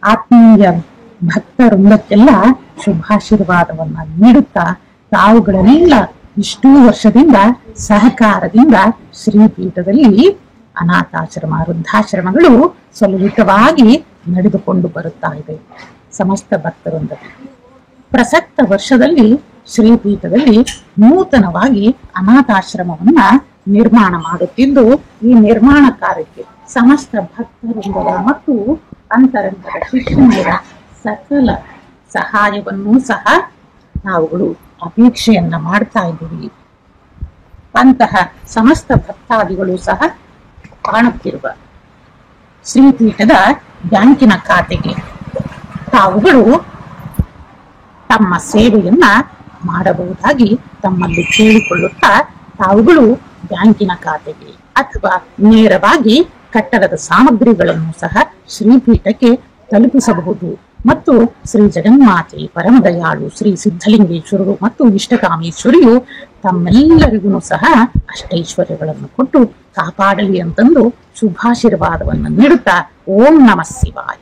ಆತ್ಮೀಯ ಭಕ್ತವೃಂದಕ್ಕೆಲ್ಲ ಶುಭಾಶೀರ್ವಾದವನ್ನ ನೀಡುತ್ತಾ ತಾವುಗಳನ್ನೆಲ್ಲ ಇಷ್ಟೂ ವರ್ಷದಿಂದ ಸಹಕಾರದಿಂದ ಶ್ರೀಪೀಠದಲ್ಲಿ ಅನಾಥಾಶ್ರಮ ವೃದ್ಧಾಶ್ರಮಗಳು ಸುಲಲಿತವಾಗಿ ನಡೆದುಕೊಂಡು ಬರುತ್ತಾ ಇದೆ. ಸಮಸ್ತ ಭಕ್ತವೃಂದ ಪ್ರಸಕ್ತ ವರ್ಷದಲ್ಲಿ ಶ್ರೀಪೀಠದಲ್ಲಿ ನೂತನವಾಗಿ ಅನಾಥಾಶ್ರಮವನ್ನ ನಿರ್ಮಾಣ ಮಾಡುತ್ತಿದ್ದು, ಈ ನಿರ್ಮಾಣ ಕಾರ್ಯಕ್ಕೆ ಸಮಸ್ತ ಭಕ್ತವೃಂದರ ಮತ್ತು ಅಂತರಂಗದ ಶಿಷ್ಯರ ಸಕಲ ಸಹಾಯವನ್ನು ಸಹ ನಾವುಗಳು ಅಪೇಕ್ಷೆಯನ್ನ ಮಾಡ್ತಾ ಇದ್ದೀವಿ. ಅಂತಹ ಸಮಸ್ತ ಭಕ್ತಾದಿಗಳು ಸಹ ಕಾಣುತ್ತಿರುವ ಶ್ರೀಪೀಠದ ಬ್ಯಾಂಕಿನ ಖಾತೆಗೆ ತಾವುಗಳು ತಮ್ಮ ಸೇವೆಯನ್ನ ಮಾಡಬಹುದಾಗಿ ತಮ್ಮಲ್ಲಿ ಕೇಳಿಕೊಳ್ಳುತ್ತಾ ತಾವುಗಳು ಬ್ಯಾಂಕಿನ ಖಾತೆಗೆ ಅಥವಾ ನೇರವಾಗಿ ಕಟ್ಟಡದ ಸಾಮಗ್ರಿಗಳನ್ನು ಸಹ ಶ್ರೀಪೀಠಕ್ಕೆ ತಲುಪಿಸಬಹುದು. ಮತ್ತು ಶ್ರೀ ಜಗನ್ಮಾತೆ ಪರಮದಯಾಳು ಶ್ರೀ ಸಿದ್ಧಲಿಂಗೇಶ್ವರರು ಮತ್ತು ಇಷ್ಟಕಾಮೇಶ್ವರಿಯು ತಮ್ಮೆಲ್ಲರಿಗೂ ಸಹ ಅಷ್ಟೈಶ್ವರ್ಯಗಳನ್ನು ಕೊಟ್ಟು ಕಾಪಾಡಲಿ ಅಂತಂದು ಶುಭಾಶೀರ್ವಾದವನ್ನು ನೀಡುತ್ತಾ ಓಂ ನಮಃ ಶಿವಾಯ.